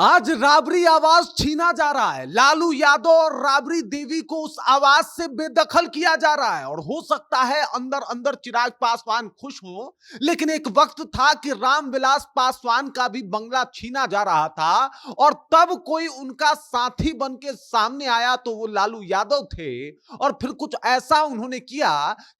आज राबड़ी आवाज छीना जा रहा है। लालू यादव और राबड़ी देवी को उस आवाज से बेदखल किया जा रहा है और हो सकता है अंदर अंदर चिराग पासवान खुश हो, लेकिन एक वक्त था कि रामविलास पासवान का भी बंगला छीना जा रहा था और तब कोई उनका साथी बन के सामने आया तो वो लालू यादव थे। और फिर कुछ ऐसा उन्होंने किया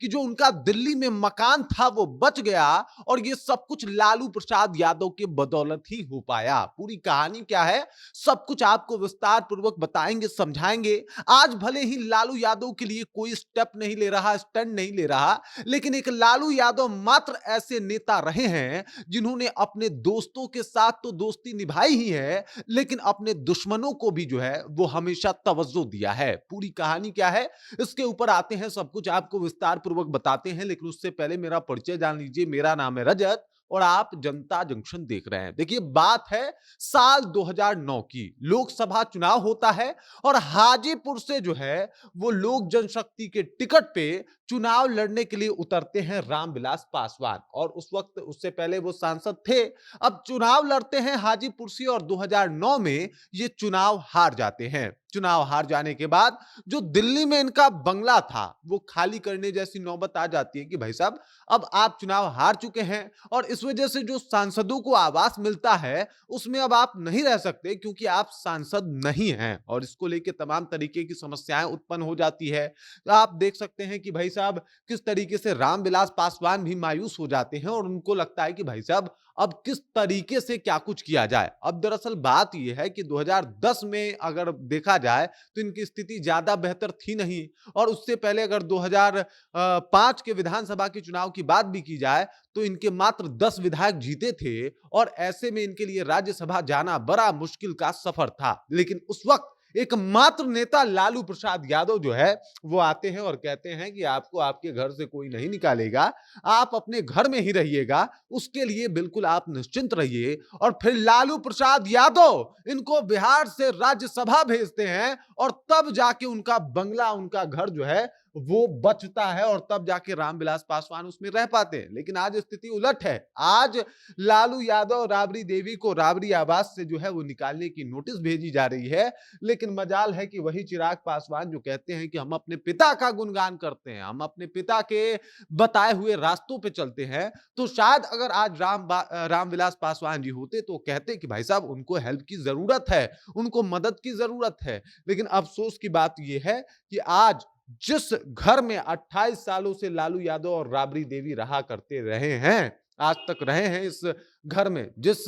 कि जो उनका दिल्ली में मकान था वो बच गया और ये सब कुछ लालू प्रसाद यादव के बदौलत ही हो पाया। पूरी कहानी क्या है, सब कुछ आपको विस्तार पूर्वक बताएंगे, समझाएंगे। आज भले ही लालू यादव के लिए कोई स्टेप नहीं ले रहा, स्टैंड नहीं ले रहा, लेकिन एक लालू यादव मात्र ऐसे नेता रहे हैं जिन्होंने अपने दोस्तों के साथ तो दोस्ती निभाई ही है, लेकिन अपने दुश्मनों को भी जो है वो हमेशा तवज्जो दिया है। पूरी कहानी क्या है इसके ऊपर आते हैं, सब कुछ आपको विस्तार पूर्वक बताते हैं, लेकिन उससे पहले मेरा परिचय जान लीजिए। मेरा नाम है रजत और आप जनता जंक्शन देख रहे हैं। देखिए, बात है साल 2009 की, लोकसभा चुनाव होता है और हाजीपुर से जो है वो लोक जनशक्ति के टिकट पे चुनाव लड़ने के लिए उतरते हैं रामविलास पासवान। और उस वक्त, उससे पहले वो सांसद थे। अब चुनाव लड़ते हैं हाजीपुर से और 2009 में ये चुनाव हार जाते हैं। चुनाव हार जाने के बाद जो दिल्ली में इनका बंगला था वो खाली करने जैसी नौबत आ जाती है कि भाई साहब, अब आप चुनाव हार चुके हैं और इस वजह से जो सांसदों को आवास मिलता है उसमें अब आप नहीं रह सकते क्योंकि आप सांसद नहीं हैं। और इसको लेके तमाम तरीके की समस्याएं उत्पन्न हो जाती है। तो आप देख सकते हैं कि भाई साहब किस तरीके से रामविलास पासवान भी मायूस हो जाते हैं और उनको लगता है कि भाई साहब अब किस तरीके से क्या कुछ किया जाए। अब दरअसल बात यह है कि 2010 में अगर देखा जाए तो इनकी स्थिति ज्यादा बेहतर थी नहीं, और उससे पहले अगर 2005 के विधानसभा के चुनाव की बात भी की जाए तो इनके मात्र 10 विधायक जीते थे और ऐसे में इनके लिए राज्यसभा जाना बड़ा मुश्किल का सफर था। लेकिन उस वक्त एकमात्र नेता लालू प्रसाद यादव जो है वो आते हैं और कहते हैं कि आपको आपके घर से कोई नहीं निकालेगा, आप अपने घर में ही रहिएगा, उसके लिए बिल्कुल आप निश्चिंत रहिए। और फिर लालू प्रसाद यादव इनको बिहार से राज्यसभा भेजते हैं और तब जाके उनका बंगला, उनका घर जो है वो बचता है और तब जाके रामविलास पासवान उसमें रह पाते हैं। लेकिन आज स्थिति उलट है। आज लालू यादव राबड़ी देवी को राबड़ी आवास से जो है वो निकालने की नोटिस भेजी जा रही है। लेकिन मजाल है कि वही चिराग पासवान जो कहते हैं कि हम अपने पिता का गुणगान करते हैं, हम अपने पिता के बताए हुए रास्तों पे चलते हैं, तो शायद अगर आज रामविलास पासवान जी होते तो कहते कि भाई साहब उनको हेल्प की जरूरत है, उनको मदद की जरूरत है। लेकिन अफसोस की बात यह है कि आज जिस घर में 28 सालों से लालू यादव और राबड़ी देवी रहा करते रहे हैं, आज तक रहे हैं इस घर में, जिस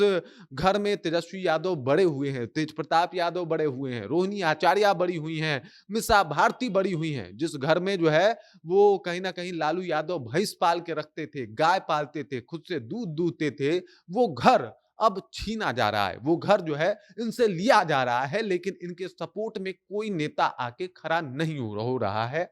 घर में तेजस्वी यादव बड़े हुए हैं, तेज प्रताप यादव बड़े हुए हैं, रोहिणी आचार्य बड़ी हुई हैं, मिसा भारती बड़ी हुई हैं, जिस घर में जो है वो कहीं ना कहीं लालू यादव भैंस पाल के रखते थे, गाय पालते थे, खुद से दूध दूहते थे, वो घर अब छीना जा रहा है। वो घर जो है इनसे लिया जा रहा है, लेकिन इनके सपोर्ट में कोई नेता आके खड़ा नहीं हो रहा है।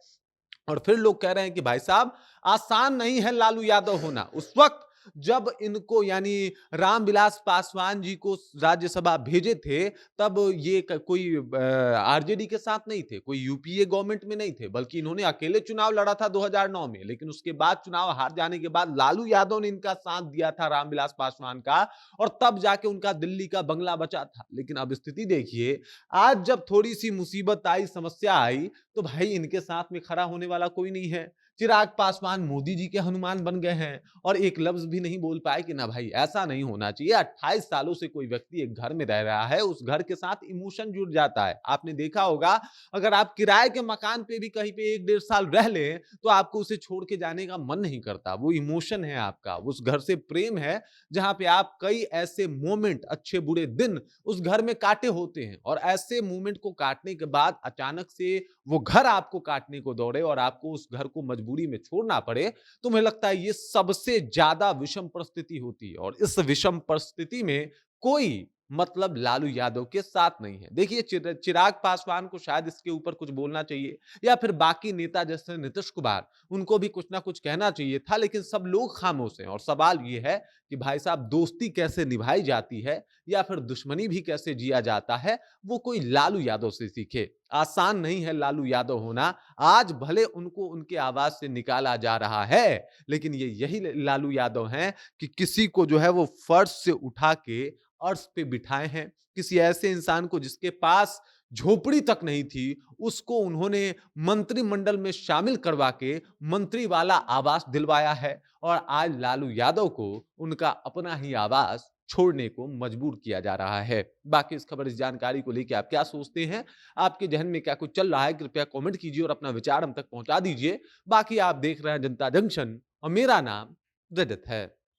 और फिर लोग कह रहे हैं कि भाई साहब आसान नहीं है लालू यादव होना। उस वक्त जब इनको यानी रामविलास पासवान जी को राज्यसभा भेजे थे, तब ये कोई आरजेडी के साथ नहीं थे, कोई यूपीए गवर्नमेंट में नहीं थे, बल्कि इन्होंने अकेले चुनाव लड़ा था 2009 में। लेकिन उसके बाद चुनाव हार जाने के बाद लालू यादव ने इनका साथ दिया था, रामविलास पासवान का, और तब जाके उनका दिल्ली का बंगला बचा था। लेकिन अब स्थिति देखिए, आज जब थोड़ी सी मुसीबत आई, समस्या आई, तो भाई इनके साथ में खड़ा होने वाला कोई नहीं है। चिराग पासवान मोदी जी के हनुमान बन गए हैं और एक लफ्ज भी नहीं बोल पाए कि ना भाई ऐसा नहीं होना चाहिए। 28 सालों से कोई व्यक्ति एक घर में रह रहा है, उस घर के साथ इमोशन जुड़ जाता है। आपने देखा होगा, अगर आप किराए के मकान पे भी कहीं पे 1-1.5 साल रह लें तो आपको उसे छोड़ के जाने का मन नहीं करता। वो इमोशन है आपका, उस घर से प्रेम है, जहां पे आप कई ऐसे मोमेंट, अच्छे बुरे दिन उस घर में काटे होते हैं। और ऐसे मोमेंट को काटने के बाद अचानक से वो घर आपको काटने को दौड़े और आपको उस घर को मजबूरी में छोड़ना पड़े, तो मुझे लगता है ये सबसे ज्यादा विषम परिस्थिति होती है। और इस विषम परिस्थिति में कोई मतलब लालू यादव के साथ नहीं है। देखिए, चिराग पासवान को शायद इसके ऊपर कुछ बोलना चाहिए, या फिर बाकी नेता जैसे नीतीश कुमार, उनको भी कुछ ना कुछ कहना चाहिए था, लेकिन सब लोग खामोश हैं। और सवाल यह है कि भाई साहब दोस्ती कैसे निभाई जाती है या फिर दुश्मनी भी कैसे जिया जाता है, वो कोई लालू यादव से सीखे। आसान नहीं है लालू यादव होना। आज भले उनको उनके आवाज से निकाला जा रहा है, लेकिन ये यही लालू यादव हैं कि किसी को जो है वो फर्श से उठा के अर्श पे बिठाए हैं। किसी ऐसे इंसान को जिसके पास झोपड़ी तक नहीं थी, उसको उन्होंने मंत्रिमंडल में शामिल करवा के मंत्री वाला आवास दिलवाया है और आज लालू यादव को उनका अपना ही आवास छोड़ने को मजबूर किया जा रहा है। बाकी इस खबर, इस जानकारी को लेके आप क्या सोचते हैं? आपके ज़हन में क्या कुछ चल रहा है? कृपया कमेंट कीजिए और अपना विचार हम तक पहुँचा दीजिए। बाकी आप देख रहे हैं जनता जंक्शन और मेरा नाम रजत है।